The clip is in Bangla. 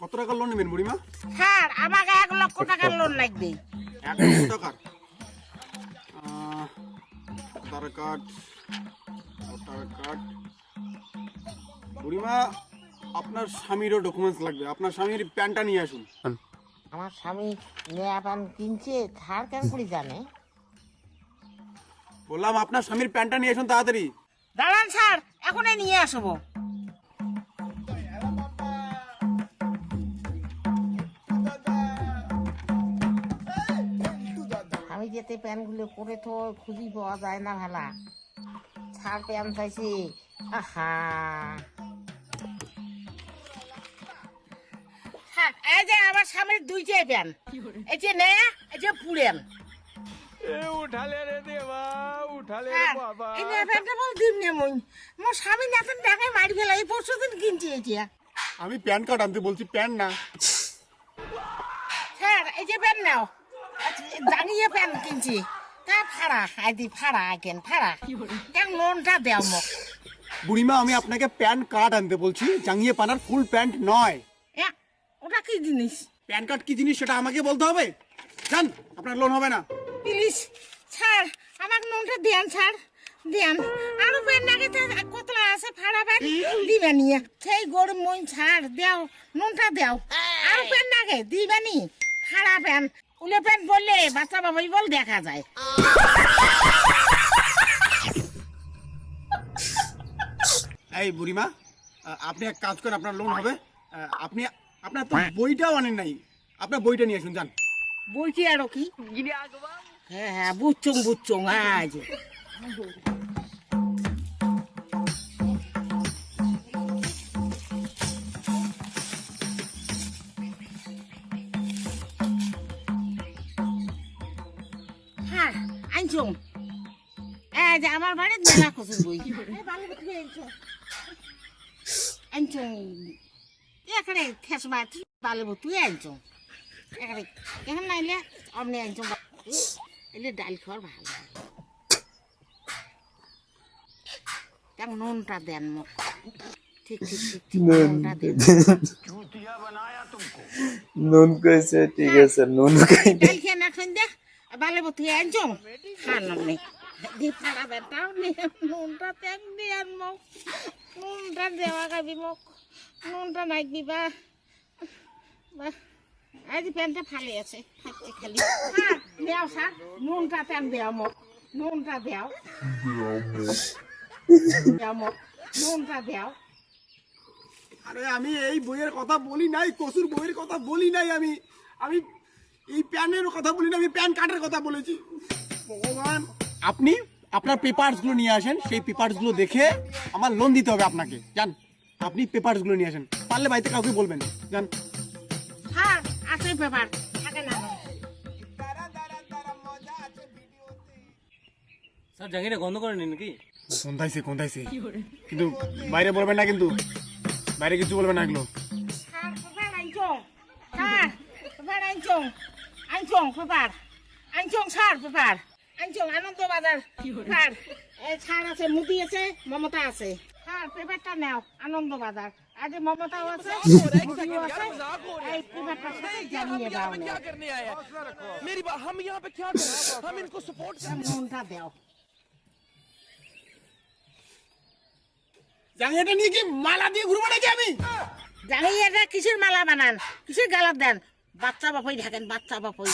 কত টাকা লোন নেবেন বুড়িমা? স্যার আমাকে 1 লক্ষ টাকার লোন লাগবে। 1 লক্ষ টাকার? আধার কার্ড, ভোটার কার্ড। বুড়িমা, আপনার স্বামীরও ডকুমেন্টস লাগবে। আপনার স্বামীর প্যানটা নিয়ে আসুন। আমার স্বামী নয়া প্যান কিনছে, স্যার কেন করে জানে? বললাম আপনার স্বামীর প্যানটা নিয়ে আসুন তাড়াতাড়ি। দাঁড়ান স্যার, এখনই নিয়ে আসবো। আমি যেতে প্যানগুলো করে তো খুঁজি পাওয়া যায় না ভালা। স্যার প্যান চাইছি। আহা, স্যার এই যে আমার স্বামীর 2টাই প্যান, এই যে নয়া, এই যে পুরেন। উঠালে রে দেবা, উঠালে রে স্যার, বাবা। এই নয়া প্যানটা বল দিন নে মই। মোর স্বামী নাতেন টাকায় মারি ফেলা, এই পরশুদিন কিনছি এটা। আমি প্যান কার্ড আনতে বলছি, প্যান না। স্যার এই যে প্যান নাও, জানিয়ে প্যান কিনছি। তা ভাড়া আইদি ভাড়া আইকেন ভাড়া কেন লোনটা দেও মোক। বুড়িমা, আমি আপনাকে প্যান কার্ড আনতে বলছি, জাঙ্গিয়ে পানার ফুল প্যান্ট নয়। এ, ওটা কি জিনিস? প্যান কার্ড কি জিনিস সেটা আমাকে বলতে হবে? জান, আপনার লোন হবে না। প্লিজ স্যার আমাকে লোনটা দেন স্যার, দেন। আরো প্যান নাকি কতলা আছে ভাড়া প্যান দিবে নিয়ে সেই গরম মই স্যার দেও, লোনটা দেও। আরো প্যান নাকি দিবে নি ভাড়া প্যান, উলে প্যান বললে বাচ্চা বাবাই বল দেখা যায়। এই বুড়িমা, আপনি এক কাজ করেন, আপনার লোন হবে। আপনি আপনার তো বইটাও আনেন নাই, আপনার বইটা নিয়ে আসুন। যান। বইটি আরো কি? হ্যাঁ হ্যাঁ বুঝছুং বুঝছুং আজ। হ্যাঁ আনছুং, এই যে আমার বাড়ির মেলা কচুর বই। আনছুং এখানে ঠেসমা বালেব তুই আনছুং এখানে এখন নাইলে অমনি আনছুং। এলে ডাল খাওয়ার ভালো। তেমন নুনটা দেন মোক। ঠিক ঠিক ঠিক ঠিক নুনটা দেন। নুন কইছে, ঠিক আছে নুন খাই দে। ডাল খেয়ে না খাই দে বালেব তুই আনছুং খান অমনি দি ফাড়া বেটাও নি নুনটা তেম দিয়ান মোক। নুনটা দেওয়া খাবি মোক, নুনটা নাই দিবা। আজ প্যান্টটা ফালি আছে, খাচ্ছে খালি। স্যার দেও স্যার, নুনটা তেম দেও মোক, নুনটা দেও দেও মোক, নুনটা দেও। আরে আমি এই বইয়ের কথা বলি নাই, কসুর বইয়ের কথা বলি নাই। আমি আমি এই প্যানের কথা বলি না, আমি প্যান কার্ডের কথা বলেছি। ভগবান, আপনি আপনার পেপারসগুলো নিয়ে আসেন। সেই পেপারসগুলো দেখে আমার লোন দিতে হবে আপনাকে। যান, আপনি পেপারসগুলো নিয়ে আসেন। পারলে বাড়িতে কাউকে বলবেন। যান। স্যার আছে পেপার থাকে না? স্যার জাঙ্গিটা গন্ধ করেনি নাকি? কোনটাইছে কিন্তু বাইরে বলবেন না, কিন্তু বাইরে কিছু বলবেন না এগুলো। স্যার পেপার আনছুং, স্যার পেপার আনছুং, আনছুং পেপার আনছুং, স্যার পেপার আনছুং। আনন্দ বাজার স্যার, এই স্যার আছে, মুদি আছে, মমতা আছে। স্যার পেপারটা নাও, আনন্দ বাজার। আজ মমতাও আছে, মুদিও আছে। এই পেপারটা সাথে জানিয়ে দাও। क्या करने आए हैं? मेरी बात, हम यहाँ पे क्या कर रहे हैं? हम इनको सपोर्ट নুনটা দেও। জাঙ্গিয়াটা নিয়ে কি মালা দিয়ে ঘুরবো নাকি আমি? জানি এটা কিসের মালা বানান, কিসের গালার দেন? বাচ্চা বাপই থাকেন, বাচ্চা বাপই।